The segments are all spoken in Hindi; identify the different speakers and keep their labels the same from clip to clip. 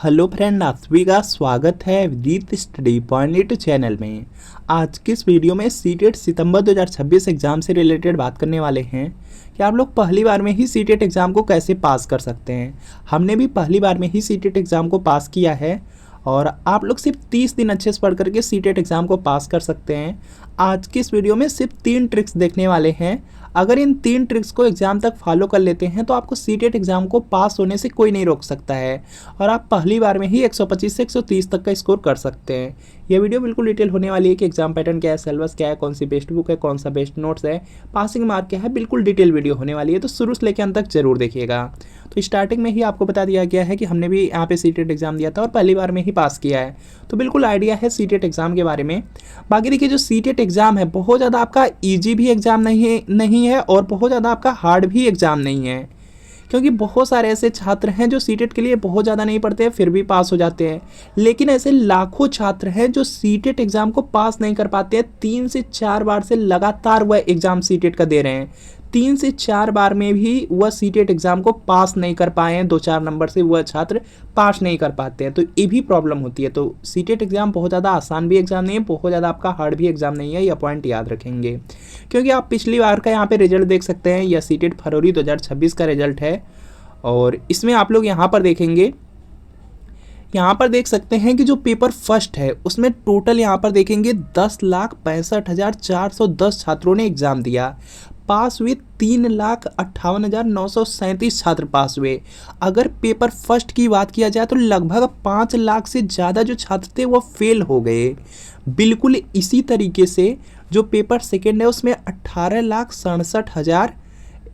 Speaker 1: हेलो फ्रेंड, आप सभी का स्वागत है विदित स्टडी पॉइंट चैनल में। आज की इस वीडियो में सीटेट सितंबर 2026 एग्ज़ाम से रिलेटेड बात करने वाले हैं कि आप लोग पहली बार में ही सीटेट एग्ज़ाम को कैसे पास कर सकते हैं। हमने भी पहली बार में ही सीटेट एग्ज़ाम को पास किया है और आप लोग सिर्फ 30 दिन अच्छे से पढ़ करके सीटेट एग्ज़ाम को पास कर सकते हैं। आज की इस वीडियो में सिर्फ 3 ट्रिक्स देखने वाले हैं। अगर इन 3 ट्रिक्स को एग्ज़ाम तक फॉलो कर लेते हैं तो आपको सीटेट एग्ज़ाम को पास होने से कोई नहीं रोक सकता है और आप पहली बार में ही 125 से 130 तक का स्कोर कर सकते हैं। यह वीडियो बिल्कुल डिटेल होने वाली है कि एग्जाम पैटर्न क्या है, सिलेबस क्या है, कौन सी बेस्ट बुक है, कौन सा बेस्ट नोट्स है, पासिंग मार्क क्या है, बिल्कुल डिटेल वीडियो होने वाली है, तो शुरू से लेकर अंत तक जरूर देखिएगा। तो स्टार्टिंग में ही आपको बता दिया गया है कि हमने भी यहाँ पे सीटेट एग्ज़ाम दिया था और पहली बार में ही पास किया है, तो बिल्कुल आइडिया है सीटेट एग्ज़ाम के बारे में। बाकी देखिए, जो सीटेट एग्ज़ाम है बहुत ज़्यादा आपका ईजी भी एग्ज़ाम नहीं है और बहुत ज़्यादा आपका हार्ड भी एग्ज़ाम नहीं है, क्योंकि बहुत सारे ऐसे छात्र हैं जो सीटेट के लिए बहुत ज़्यादा नहीं पढ़ते हैं फिर भी पास हो जाते हैं, लेकिन ऐसे लाखों छात्र हैं जो सीटेट एग्ज़ाम को पास नहीं कर पाते हैं। 3 से 4 बार से लगातार वह एग्ज़ाम सीटेट का दे रहे हैं, 3 से 4 बार में भी वह सीटेट एग्ज़ाम को पास नहीं कर पाए हैं, 2-4 नंबर से वह छात्र पास नहीं कर पाते हैं, तो ये भी प्रॉब्लम होती है। तो सीटेट एग्ज़ाम बहुत ज़्यादा आसान भी एग्ज़ाम नहीं है, बहुत ज़्यादा आपका हार्ड भी एग्ज़ाम नहीं है, यह पॉइंट याद रखेंगे। क्योंकि आप पिछली बार का यहाँ पे रिजल्ट देख सकते हैं, यह सीटेट फरवरी 2026 का रिजल्ट है और इसमें आप लोग यहाँ पर देखेंगे, यहाँ पर देख सकते हैं कि जो पेपर फर्स्ट है उसमें टोटल यहाँ पर देखेंगे 10,65,410 छात्रों ने एग्ज़ाम दिया। पास हुए 3,58,937 छात्र पास हुए। अगर पेपर फर्स्ट की बात किया जाए तो लगभग 5 लाख से ज़्यादा जो छात्र थे वो फेल हो गए। बिल्कुल इसी तरीके से जो पेपर सेकेंड है उसमें 18,67,000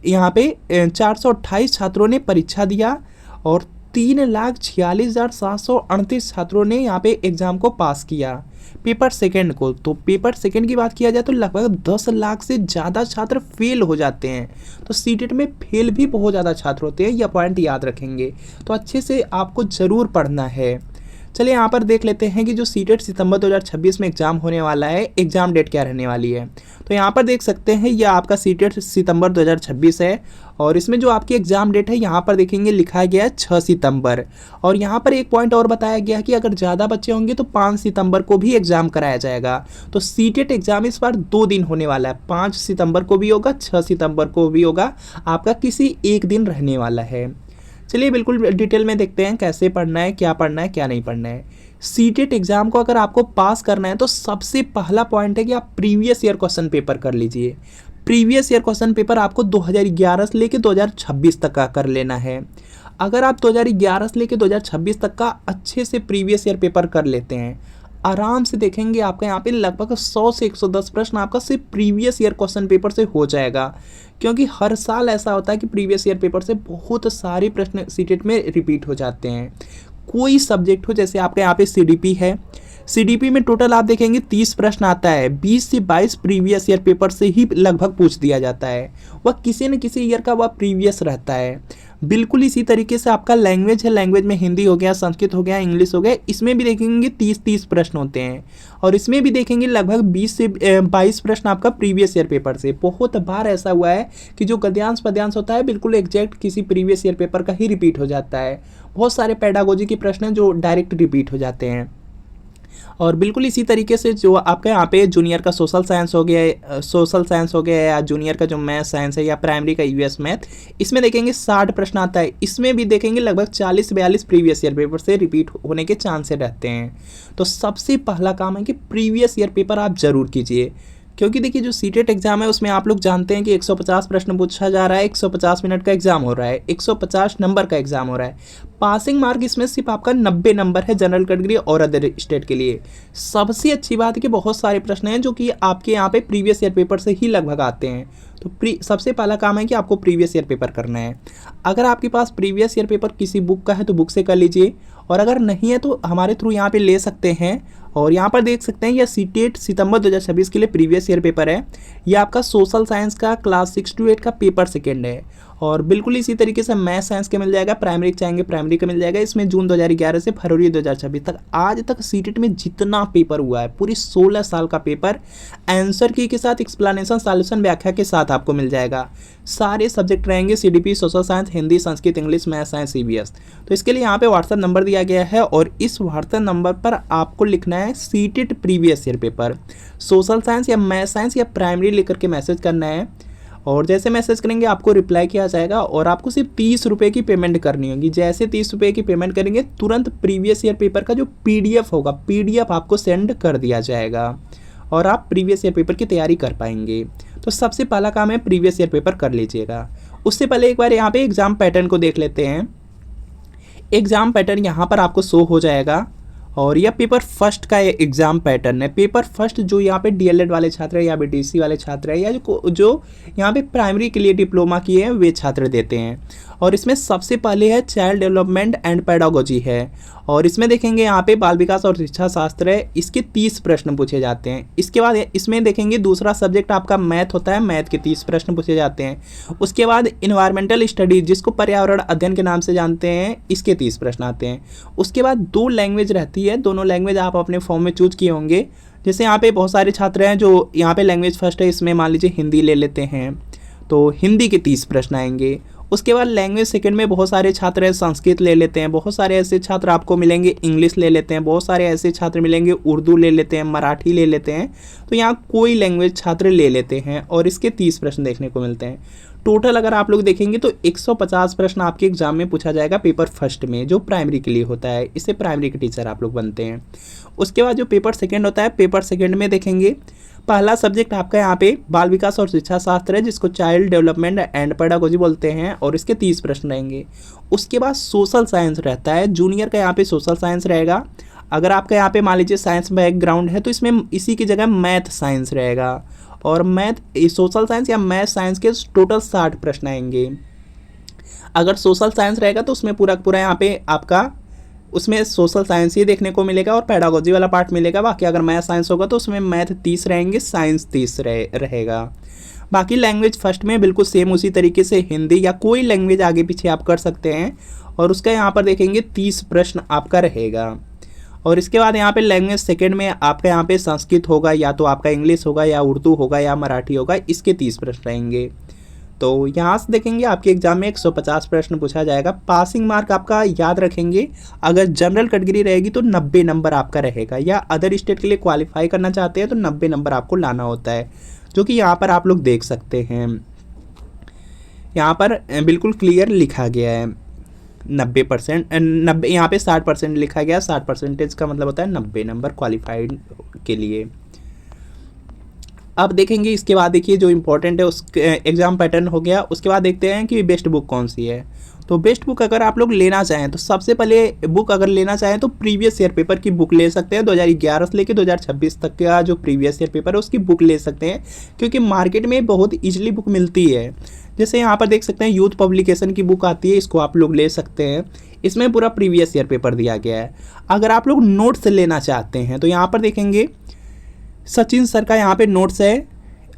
Speaker 1: यहाँ पे 428 छात्रों ने परीक्षा दिया और 3,46,738 छात्रों ने यहाँ पे एग्ज़ाम को पास किया पेपर सेकंड को। तो पेपर सेकंड की बात किया जाए तो लगभग 10 लाख से ज़्यादा छात्र फेल हो जाते हैं, तो सीटेट में फेल भी बहुत ज़्यादा छात्र होते हैं, यह पॉइंट याद रखेंगे। तो अच्छे से आपको ज़रूर पढ़ना है। चलिए यहाँ पर देख लेते हैं कि जो सीटेट सितंबर 2026 में एग्ज़ाम होने वाला है, एग्ज़ाम डेट क्या रहने वाली है। तो यहाँ पर देख सकते हैं यह आपका सीटेट सितंबर 2026 है और इसमें जो आपकी एग्ज़ाम डेट है यहाँ पर देखेंगे लिखा गया है 6 सितंबर। और यहाँ पर एक पॉइंट और बताया गया है कि अगर ज़्यादा बच्चे होंगे तो 5 सितंबर को भी एग्ज़ाम कराया जाएगा। तो सीटेट एग्ज़ाम इस बार 2 दिन होने वाला है, 5 सितंबर को भी होगा, 6 सितंबर को भी होगा, आपका किसी एक दिन रहने वाला है। चलिए बिल्कुल डिटेल में देखते हैं कैसे पढ़ना है, क्या पढ़ना है, क्या नहीं पढ़ना है। सीटेट एग्ज़ाम को अगर आपको पास करना है तो सबसे पहला पॉइंट है कि आप प्रीवियस ईयर क्वेश्चन पेपर कर लीजिए। प्रीवियस ईयर क्वेश्चन पेपर आपको 2011 से लेकर 2026 तक का कर लेना है। अगर आप 2011 से लेकर 2026 तक का अच्छे से प्रीवियस ईयर पेपर कर लेते हैं, आराम से देखेंगे आपका यहाँ पे लगभग 100 से 110 प्रश्न आपका सिर्फ प्रीवियस ईयर क्वेश्चन पेपर से हो जाएगा। क्योंकि हर साल ऐसा होता है कि प्रीवियस ईयर पेपर से बहुत सारे प्रश्न सीटेट में रिपीट हो जाते हैं। कोई सब्जेक्ट हो, जैसे आपके यहाँ पे सीडीपी है, सीडीपी में टोटल आप देखेंगे 30 प्रश्न आता है, 20 से 22 प्रीवियस ईयर पेपर से ही लगभग पूछ दिया जाता है, वह किसी न किसी ईयर का वह प्रीवियस रहता है। बिल्कुल इसी तरीके से आपका लैंग्वेज है, लैंग्वेज में हिंदी हो गया, संस्कृत हो गया, इंग्लिश हो गया, इसमें भी देखेंगे 30 प्रश्न होते हैं और इसमें भी देखेंगे लगभग 20 से 22 प्रश्न आपका प्रीवियस ईयर पेपर से। बहुत बार ऐसा हुआ है कि जो गद्यांश पद्यांश होता है बिल्कुल एग्जैक्ट किसी प्रीवियस ईयर पेपर का ही रिपीट हो जाता है। बहुत सारे पेडागोजी के प्रश्न हैं जो डायरेक्ट रिपीट हो जाते हैं। और बिल्कुल इसी तरीके से जो आपका यहाँ पे जूनियर का सोशल साइंस हो गया या जूनियर का जो मैथ साइंस है या प्राइमरी का यूएस मैथ, इसमें देखेंगे 60 प्रश्न आता है, इसमें भी देखेंगे लगभग 40-42 प्रीवियस ईयर पेपर से रिपीट होने के चांसेस रहते हैं। तो सबसे पहला काम है कि प्रीवियस ईयर पेपर आप जरूर कीजिए, क्योंकि देखिए जो सीटेट एग्जाम है उसमें आप लोग जानते हैं कि 150 प्रश्न पूछा जा रहा है, 150 मिनट का एग्जाम हो रहा है, 150 नंबर का एग्जाम हो रहा है। पासिंग मार्क इसमें सिर्फ आपका 90 नंबर है जनरल कैटेगरी और अदर स्टेट के लिए। सबसे अच्छी बात है कि बहुत सारे प्रश्न हैं जो कि आपके यहाँ पे प्रीवियस ईयर पेपर से ही लगभग आते हैं। तो सबसे पहला काम है कि आपको प्रीवियस ईयर पेपर करना है। अगर आपके पास प्रीवियस ईयर पेपर किसी बुक का है तो बुक से कर लीजिए, और अगर नहीं है तो हमारे थ्रू यहाँ पे ले सकते हैं। और यहाँ पर देख सकते हैं यह सीटेट सितंबर 2026 के लिए प्रीवियस ईयर पेपर है। यह आपका सोशल साइंस का क्लास 6 to 8 का पेपर सेकेंड है और बिल्कुल इसी तरीके से मैथ साइंस के मिल जाएगा, प्राइमरी चाहेंगे प्राइमरी का मिल जाएगा। इसमें जून 2011 से फरवरी 2026 तक आज तक सीटेट में जितना पेपर हुआ है पूरी 16 साल का पेपर आंसर की के साथ एक्सप्लेनेशन सॉल्यूशन व्याख्या के साथ आपको मिल जाएगा। सारे सब्जेक्ट रहेंगे CDP, social science, Hindi, Sanskrit, English, math science, CBS. तो इसके लिए यहाँ पे व्हाट्सएप नंबर दिया गया है और इस व्हाट्सएप नंबर पर आपको लिखना है CTET previous year paper, social science या मैथ साइंस या प्राइमरी लिख के मैसेज करना है। और जैसे मैसेज करेंगे आपको रिप्लाई किया जाएगा और आपको सिर्फ 30 रुपये की पेमेंट करनी होगी। जैसे 30 रुपये की पेमेंट करेंगे तुरंत प्रीवियस ईयर पेपर का जो पीडीएफ होगा, पीडीएफ आपको सेंड कर दिया जाएगा और आप प्रीवियस ईयर पेपर की तैयारी कर पाएंगे। तो सबसे पहला काम है प्रीवियस ईयर पेपर कर लीजिएगा। उससे पहले एक बार यहाँ पे एग्जाम पैटर्न को देख लेते हैं। एग्जाम पैटर्न यहाँ पर आपको शो हो जाएगा और यह पेपर फर्स्ट का एग्ज़ाम पैटर्न है। पेपर फर्स्ट जो यहाँ पे डीएलएड वाले छात्र है या बीटीसी वाले छात्र है या जो यहाँ पे प्राइमरी के लिए डिप्लोमा किए हैं वे छात्र देते हैं। और इसमें सबसे पहले है चाइल्ड डेवलपमेंट एंड पेडागोजी है और इसमें देखेंगे यहाँ पे बाल विकास और शिक्षा शास्त्र है, इसके 30 प्रश्न पूछे जाते हैं। इसके बाद इसमें देखेंगे दूसरा सब्जेक्ट आपका मैथ होता है, मैथ के 30 प्रश्न पूछे जाते हैं। उसके बाद इन्वायरमेंटल स्टडीज जिसको पर्यावरण अध्ययन के नाम से जानते हैं, इसके 30 प्रश्न आते हैं। उसके बाद 2 लैंग्वेज रहती है, दोनों लैंग्वेज आप अपने फॉर्म में चूज किए होंगे। जैसे यहाँ पे बहुत सारे छात्र हैं जो यहाँ पे लैंग्वेज फर्स्ट है, इसमें मान लीजिए हिंदी ले लेते हैं तो हिंदी के 30 प्रश्न आएंगे। उसके बाद लैंग्वेज सेकंड में बहुत सारे छात्र हैं संस्कृत ले लेते हैं, बहुत सारे ऐसे छात्र आपको मिलेंगे इंग्लिश ले लेते हैं, बहुत सारे ऐसे छात्र मिलेंगे उर्दू ले लेते हैं, मराठी ले लेते हैं। तो यहाँ कोई लैंग्वेज छात्र ले लेते हैं और इसके 30 प्रश्न देखने को मिलते हैं। टोटल अगर आप लोग देखेंगे तो 150 प्रश्न आपके एग्जाम में पूछा जाएगा पेपर फर्स्ट में, जो प्राइमरी के लिए होता है। इससे प्राइमरी के टीचर आप लोग बनते हैं। उसके बाद जो पेपर सेकेंड होता है, पेपर सेकेंड में देखेंगे पहला सब्जेक्ट आपका यहाँ पे बाल विकास और शिक्षा शास्त्र है जिसको चाइल्ड डेवलपमेंट एंड पेडागोजी बोलते हैं और इसके 30 प्रश्न रहेंगे। उसके बाद सोशल साइंस रहता है, जूनियर का यहाँ पे सोशल साइंस रहेगा। अगर आपका यहाँ पे मान लीजिए साइंस बैकग्राउंड है तो इसमें इसी की जगह मैथ साइंस रहेगा और मैथ सोशल साइंस या मैथ साइंस के टोटल 60 प्रश्न आएंगे। अगर सोशल साइंस रहेगा तो उसमें पूरा पूरा यहाँ पे आपका उसमें सोशल साइंस ही देखने को मिलेगा और पेडागोजी वाला पार्ट मिलेगा। बाकी अगर मैथ साइंस होगा तो उसमें मैथ 30 रहेंगे, साइंस 30 रहेगा। बाकी लैंग्वेज फर्स्ट में बिल्कुल सेम उसी तरीके से हिंदी या कोई लैंग्वेज आगे पीछे आप कर सकते हैं और उसका यहाँ पर देखेंगे 30 प्रश्न आपका रहेगा। और इसके बाद यहाँ पे लैंग्वेज सेकेंड में आपका यहाँ पे संस्कृत होगा या तो आपका इंग्लिश होगा या उर्दू होगा या मराठी होगा, इसके 30 प्रश्न रहेंगे। तो यहाँ से देखेंगे आपके एग्जाम में 150 प्रश्न पूछा जाएगा। पासिंग मार्क आपका याद रखेंगे, अगर जनरल कैटेगरी रहेगी तो 90 नंबर आपका रहेगा या अदर स्टेट के लिए क्वालिफाई करना चाहते हैं तो 90 नंबर आपको लाना होता है, जो कि यहाँ पर आप लोग देख सकते हैं। यहाँ पर बिल्कुल क्लियर लिखा गया है 90%, 90 यहाँ पे 60% लिखा गया। 60% का मतलब होता है 90 नंबर क्वालिफाइड के लिए। अब देखेंगे इसके बाद देखिए जो इम्पोर्टेंट है उस एग्ज़ाम पैटर्न हो गया। उसके बाद देखते हैं कि बेस्ट बुक कौन सी है। तो बेस्ट बुक अगर आप लोग लेना चाहें तो सबसे पहले बुक अगर लेना चाहें तो प्रीवियस ईयर पेपर की बुक ले सकते हैं। 2011 से लेकर 2026 तक का जो प्रीवियस ईयर पेपर है उसकी बुक ले सकते हैं, क्योंकि मार्केट में बहुत ईजिली बुक मिलती है। जैसे यहाँ पर देख सकते हैं यूथ पब्लिकेशन की बुक आती है, इसको आप लोग ले सकते हैं। इसमें पूरा प्रीवियस ईयर पेपर दिया गया है। अगर आप लोग नोट्स लेना चाहते हैं तो यहाँ पर देखेंगे सचिन सर का यहाँ पे नोट्स है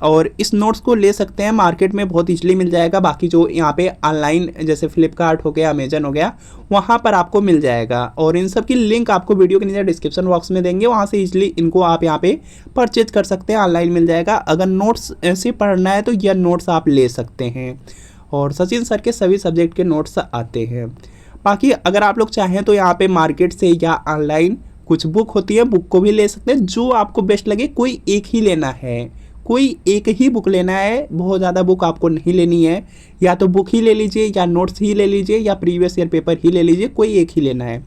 Speaker 1: और इस नोट्स को ले सकते हैं, मार्केट में बहुत इजीली मिल जाएगा। बाकी जो यहाँ पे ऑनलाइन जैसे फ्लिपकार्ट हो गया, अमेजन हो गया, वहाँ पर आपको मिल जाएगा और इन सब की लिंक आपको वीडियो के नीचे डिस्क्रिप्शन बॉक्स में देंगे, वहाँ से इजीली इनको आप यहाँ पे परचेज कर सकते हैं, ऑनलाइन मिल जाएगा। अगर नोट्स से पढ़ना है तो यह नोट्स आप ले सकते हैं और सचिन सर के सभी सब्जेक्ट के नोट्स आते हैं। बाकी अगर आप लोग चाहें तो यहाँ पे मार्केट से या ऑनलाइन कुछ बुक होती है, बुक को भी ले सकते हैं, जो आपको बेस्ट लगे। कोई एक ही लेना है, कोई एक ही बुक लेना है, बहुत ज़्यादा बुक आपको नहीं लेनी है। या तो बुक ही ले लीजिए या नोट्स ही ले लीजिए या प्रीवियस ईयर पेपर ही ले लीजिए, कोई एक ही लेना है।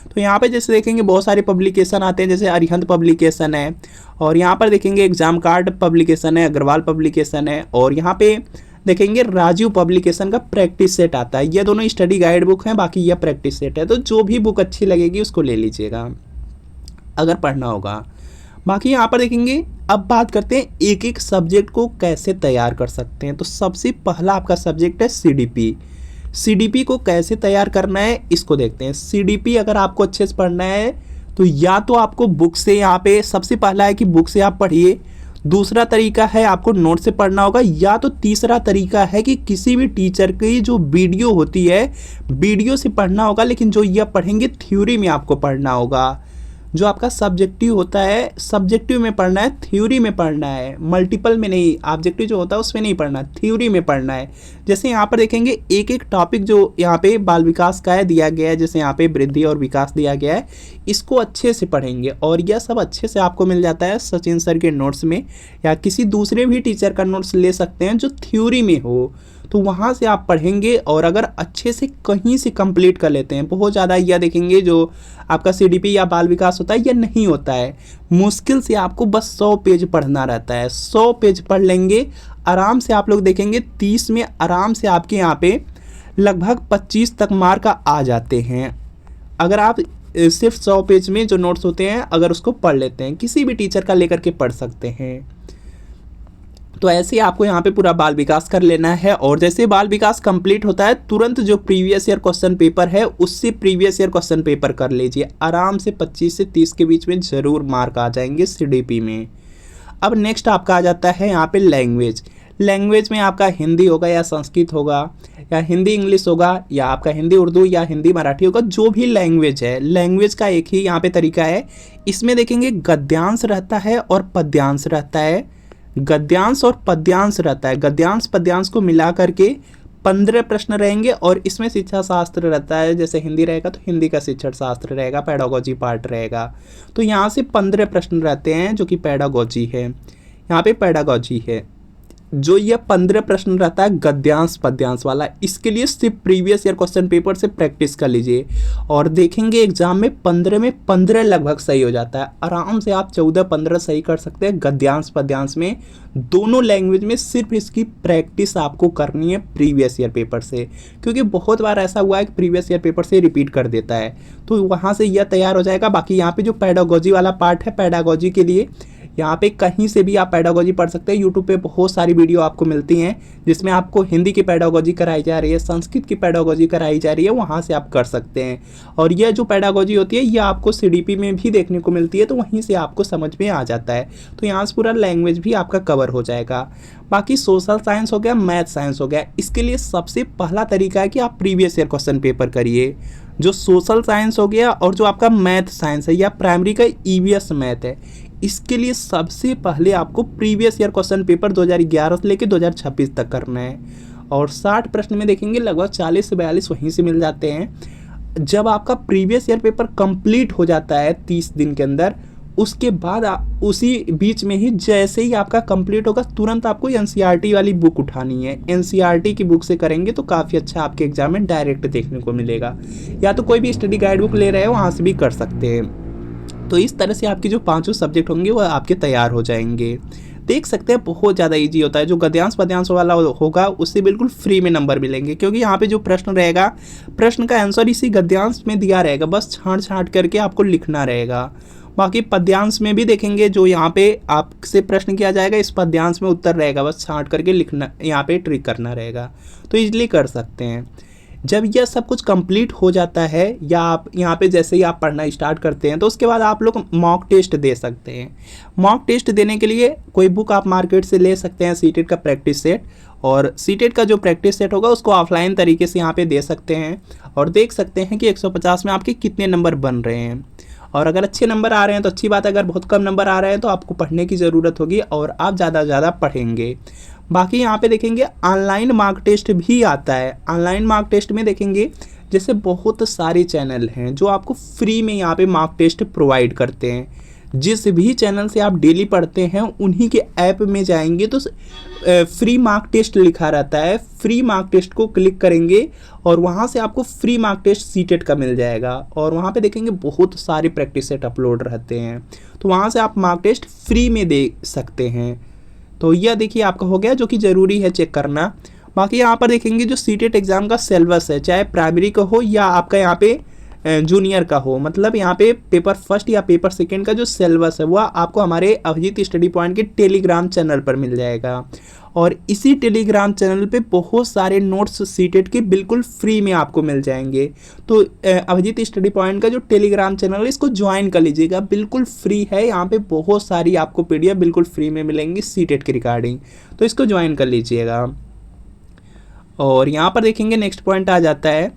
Speaker 1: तो यहाँ पे जैसे देखेंगे बहुत सारे पब्लिकेशन आते हैं, जैसे अरिहंत पब्लिकेशन है और यहाँ पर देखेंगे एग्जाम कार्ड पब्लिकेशन है, अग्रवाल पब्लिकेशन है और यहाँ पे देखेंगे राजीव पब्लिकेशन का प्रैक्टिस सेट आता है। ये दोनों स्टडी गाइड बुक हैं, बाकी यह प्रैक्टिस सेट है। तो जो भी बुक अच्छी लगेगी उसको ले लीजिएगा अगर पढ़ना होगा। बाकी यहाँ पर देखेंगे, अब बात करते हैं एक एक सब्जेक्ट को कैसे तैयार कर सकते हैं। तो सबसे पहला आपका सब्जेक्ट है सीडीपी। सीडीपी को कैसे तैयार करना है इसको देखते हैं। सीडीपी अगर आपको अच्छे से पढ़ना है तो या तो आपको बुक से, यहाँ पे सबसे पहला है कि बुक से आप पढ़िए। दूसरा तरीका है आपको नोट से पढ़ना होगा, या तो तीसरा तरीका है कि किसी भी टीचर की जो वीडियो होती है वीडियो से पढ़ना होगा, लेकिन जो यह पढ़ेंगे थ्योरी में आपको पढ़ना होगा। जो आपका सब्जेक्टिव होता है सब्जेक्टिव में पढ़ना है, थ्योरी में पढ़ना है, मल्टीपल में नहीं, ऑब्जेक्टिव जो होता है उसमें नहीं पढ़ना, थ्योरी में पढ़ना है। जैसे यहाँ पर देखेंगे एक एक टॉपिक जो यहाँ पे बाल विकास का है दिया गया है, जैसे यहाँ पे वृद्धि और विकास दिया गया है, इसको अच्छे से पढ़ेंगे और यह सब अच्छे से आपको मिल जाता है सचिन सर के नोट्स में, या किसी दूसरे भी टीचर का नोट्स ले सकते हैं जो थ्योरी में हो, तो वहाँ से आप पढ़ेंगे। और अगर अच्छे से कहीं से कंप्लीट कर लेते हैं, बहुत ज़्यादा यह देखेंगे जो आपका सीडीपी या बाल विकास होता है यह नहीं होता है, मुश्किल से आपको बस 100 पेज पढ़ना रहता है, 100 पेज पढ़ लेंगे आराम से। आप लोग देखेंगे 30 में आराम से आपके यहाँ पे लगभग 25 तक मार्क आ जाते हैं, अगर आप सिर्फ 100 पेज में जो नोट्स होते हैं अगर उसको पढ़ लेते हैं, किसी भी टीचर का लेकर के पढ़ सकते हैं। तो ऐसे ही आपको यहाँ पे पूरा बाल विकास कर लेना है, और जैसे बाल विकास कंप्लीट होता है तुरंत जो प्रीवियस ईयर क्वेश्चन पेपर है उससे प्रीवियस ईयर क्वेश्चन पेपर कर लीजिए, आराम से 25 से 30 के बीच में ज़रूर मार्क आ जाएंगे सीडीपी में। अब नेक्स्ट आपका आ जाता है यहाँ पे लैंग्वेज। लैंग्वेज में आपका हिंदी होगा या संस्कृत होगा या हिंदी इंग्लिश होगा या आपका हिंदी उर्दू या हिंदी मराठी होगा, जो भी लैंग्वेज है, लैंग्वेज का एक ही यहाँ पे तरीका है। इसमें देखेंगे गद्यांश रहता है और पद्यांश रहता है, गद्यांश और पद्यांश रहता है। गद्यांश पद्यांश को मिला करके 15 प्रश्न रहेंगे, और इसमें शिक्षा शास्त्र रहता है, जैसे हिंदी रहेगा तो हिंदी का शिक्षण शास्त्र रहेगा, पेडागोजी पार्ट रहेगा। तो यहाँ से 15 प्रश्न रहते हैं जो कि पेडागोजी है, यहाँ पे पेडागोजी है। जो ये 15 प्रश्न रहता है गद्यांश पद्यांश वाला, इसके लिए सिर्फ प्रीवियस ईयर क्वेश्चन पेपर से प्रैक्टिस कर लीजिए, और देखेंगे एग्जाम में 15 में 15 लगभग सही हो जाता है, आराम से आप 14-15 सही कर सकते हैं गद्यांश पद्यांश में, दोनों लैंग्वेज में। सिर्फ इसकी प्रैक्टिस आपको करनी है प्रीवियस ईयर पेपर से, क्योंकि बहुत बार ऐसा हुआ है कि प्रीवियस ईयर पेपर से रिपीट कर देता है, तो वहाँ से यह तैयार हो जाएगा। बाकी यहाँ पे जो पेडागोजी वाला पार्ट है, पेडागोजी के लिए यहाँ पे कहीं से भी आप पेडागोजी पढ़ सकते हैं। यूट्यूब पे बहुत सारी वीडियो आपको मिलती हैं जिसमें आपको हिंदी की पेडागोजी कराई जा रही है, संस्कृत की पेडागोजी कराई जा रही है, वहाँ से आप कर सकते हैं। और यह जो पेडागोजी होती है यह आपको सीडीपी में भी देखने को मिलती है, तो वहीं से आपको समझ में आ जाता है। तो यहाँ से पूरा लैंग्वेज भी आपका कवर हो जाएगा। बाकी सोशल साइंस हो गया, मैथ साइंस हो गया, इसके लिए सबसे पहला तरीका है कि आप प्रीवियस ईयर क्वेश्चन पेपर करिए। जो सोशल साइंस हो गया और जो आपका मैथ साइंस है या प्राइमरी का ईवीएस मैथ है, इसके लिए सबसे पहले आपको प्रीवियस ईयर क्वेश्चन पेपर 2011 से लेकर 2026 तक करना है, और 60 प्रश्न में देखेंगे लगभग 40 से 42 वहीं से मिल जाते हैं। जब आपका प्रीवियस ईयर पेपर कंप्लीट हो जाता है 30 दिन के अंदर, उसके बाद उसी बीच में ही जैसे ही आपका कंप्लीट होगा तुरंत आपको एनसीईआरटी वाली बुक उठानी है। एनसीईआरटी की बुक से करेंगे तो काफ़ी अच्छा आपके एग्जाम में डायरेक्ट देखने को मिलेगा, या तो कोई भी स्टडी गाइड बुक ले रहे हो वहाँ से भी कर सकते हैं। तो इस तरह से आपकी जो 5 सब्जेक्ट होंगे वो आपके तैयार हो जाएंगे। देख सकते हैं बहुत ज़्यादा इजी होता है। जो गद्यांश पद्यांश वाला होगा उससे बिल्कुल फ्री में नंबर मिलेंगे, क्योंकि यहाँ पे जो प्रश्न रहेगा, प्रश्न का आंसर इसी गद्यांश में दिया रहेगा, बस छांट छांट करके आपको लिखना रहेगा। बाकी पद्यांश में भी देखेंगे जो यहाँ पे आपसे प्रश्न किया जाएगा, इस पद्यांश में उत्तर रहेगा, बस छांट करके लिखना, यहाँ पे ट्रिक करना रहेगा, तो इजीली कर सकते हैं। जब यह सब कुछ कंप्लीट हो जाता है, या आप यहाँ पे जैसे ही आप पढ़ना स्टार्ट करते हैं, तो उसके बाद आप लोग मॉक टेस्ट दे सकते हैं। मॉक टेस्ट देने के लिए कोई बुक आप मार्केट से ले सकते हैं, सीटेट का प्रैक्टिस सेट, और सीटेट का जो प्रैक्टिस सेट होगा उसको ऑफलाइन तरीके से यहाँ पे दे सकते हैं, और देख सकते हैं कि 150 में आपके कितने नंबर बन रहे हैं। और अगर अच्छे नंबर आ रहे हैं तो अच्छी बात है, अगर बहुत कम नंबर आ रहे हैं तो आपको पढ़ने की ज़रूरत होगी और आप ज़्यादा से ज़्यादा पढ़ेंगे। बाकी यहाँ पे देखेंगे ऑनलाइन मार्क टेस्ट भी आता है। ऑनलाइन मार्क टेस्ट में देखेंगे जैसे बहुत सारे चैनल हैं जो आपको फ्री में यहाँ पे मार्क टेस्ट प्रोवाइड करते हैं। जिस भी चैनल से आप डेली पढ़ते हैं उन्हीं के ऐप में जाएंगे तो फ्री मार्क टेस्ट लिखा रहता है, फ्री मार्क टेस्ट को क्लिक करेंगे और वहाँ से आपको फ्री मार्क टेस्ट सीटेट का मिल जाएगा, और वहाँ पे देखेंगे बहुत सारे प्रैक्टिस सेट अपलोड रहते हैं, तो वहाँ से आप मार्क टेस्ट फ्री में दे सकते हैं। तो यह देखिए आपका हो गया, जो कि ज़रूरी है चेक करना। बाकी यहाँ पर देखेंगे जो सीटेट एग्ज़ाम का सिलेबस है, चाहे प्राइमरी का हो या आपका यहाँ पे जूनियर का हो, मतलब यहाँ पे पेपर फर्स्ट या पेपर सेकंड का जो सिलेबस है वो आपको हमारे अभिजीत स्टडी पॉइंट के टेलीग्राम चैनल पर मिल जाएगा। और इसी टेलीग्राम चैनल पे बहुत सारे नोट्स सीटेट के बिल्कुल फ्री में आपको मिल जाएंगे। तो अभिजीत स्टडी पॉइंट का जो टेलीग्राम चैनल है इसको ज्वाइन कर लीजिएगा, बिल्कुल फ्री है। यहाँ पे बहुत सारी आपको पीडीएफ बिल्कुल फ्री में मिलेंगी सीटेट के रिगार्डिंग, तो इसको ज्वाइन कर लीजिएगा। और यहाँ पर देखेंगे नेक्स्ट पॉइंट आ जाता है,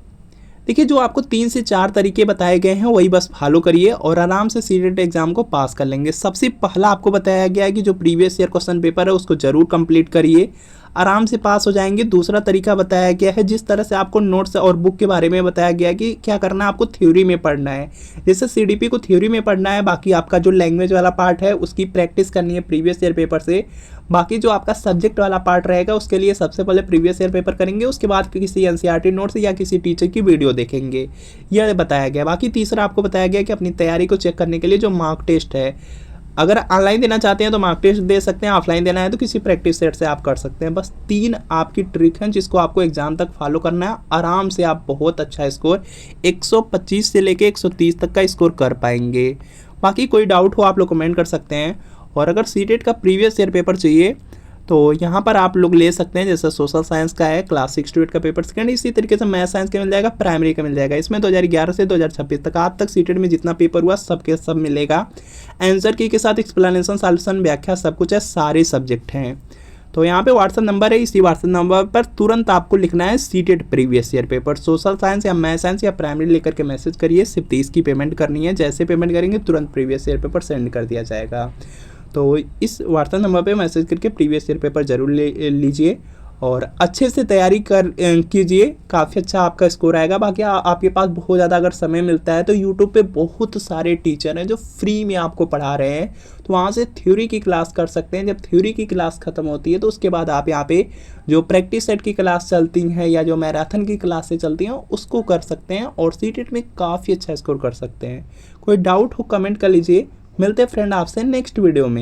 Speaker 1: देखिए जो आपको 3 से 4 तरीके बताए गए हैं वही बस फॉलो करिए और आराम से सीटेट एग्जाम को पास कर लेंगे। सबसे पहला आपको बताया गया है कि जो प्रीवियस ईयर क्वेश्चन पेपर है उसको जरूर कंप्लीट करिए, आराम से पास हो जाएंगे। दूसरा तरीका बताया गया है, जिस तरह से आपको नोट्स और बुक के बारे में बताया गया है कि क्या करना है, आपको थ्योरी में पढ़ना है। जैसे सीडीपी को थ्योरी में पढ़ना है, बाकी आपका जो लैंग्वेज वाला पार्ट है उसकी प्रैक्टिस करनी है प्रीवियस ईयर पेपर से। बाकी जो आपका सब्जेक्ट वाला पार्ट रहेगा उसके लिए सबसे पहले प्रीवियस ईयर पेपर करेंगे, उसके बाद किसी एनसीईआरटी नोट्स या किसी टीचर की वीडियो देखेंगे, यह बताया गया। बाकी तीसरा आपको बताया गया कि अपनी तैयारी को चेक करने के लिए जो मार्क टेस्ट है, अगर ऑनलाइन देना चाहते हैं तो मार्क टेस्ट दे सकते हैं, ऑफलाइन देना है तो किसी प्रैक्टिस सेट से आप कर सकते हैं। बस 3 आपकी ट्रिक हैं जिसको आपको एग्जाम तक फॉलो करना है, आराम से आप बहुत अच्छा स्कोर 125 से लेके 130 तक का स्कोर कर पाएंगे। बाकी कोई डाउट हो आप लोग कमेंट कर सकते हैं। और अगर सीटेट का प्रीवियस ईयर पेपर चाहिए तो यहाँ पर आप लोग ले सकते हैं, जैसे सोशल साइंस का है क्लास 6 to 8 का पेपर सेकंड, इसी तरीके से मैथ साइंस का मिल जाएगा, प्राइमरी का मिल जाएगा। इसमें 2011 से 2026 तक आज तक सीटेट में जितना पेपर हुआ सबके सब मिलेगा। आंसर की के साथ एक्सप्लेनेशन, सॉल्यूशन, व्याख्या सब कुछ है, सारे सब्जेक्ट हैं। तो यहाँ पे व्हाट्सएप नंबर है, इसी व्हाट्सएप नंबर पर तुरंत आपको लिखना है CTET previous year paper social science या मैथ साइंस या प्राइमरी लेकर के मैसेज करिए। सिर्फ 30 की पेमेंट करनी है, जैसे पेमेंट करेंगे तुरंत प्रीवियस ईयर पेपर सेंड कर दिया जाएगा। तो इस व्हाट्सएप नंबर पे मैसेज करके प्रीवियस ईयर पेपर जरूर लीजिए और अच्छे से तैयारी कीजिए, काफ़ी अच्छा आपका स्कोर आएगा। बाकी आपके पास बहुत ज़्यादा अगर समय मिलता है तो यूट्यूब पे बहुत सारे टीचर हैं जो फ्री में आपको पढ़ा रहे हैं, तो वहाँ से थ्योरी की क्लास कर सकते हैं। जब थ्योरी की क्लास ख़त्म होती है तो उसके बाद आप यहाँ पे जो प्रैक्टिस सेट की क्लास चलती हैं या जो मैराथन की क्लासें चलती हैं उसको कर सकते हैं और सीटेट में काफ़ी अच्छा स्कोर कर सकते हैं। कोई डाउट हो कमेंट कर लीजिए। मिलते हैं फ्रेंड आपसे नेक्स्ट वीडियो में।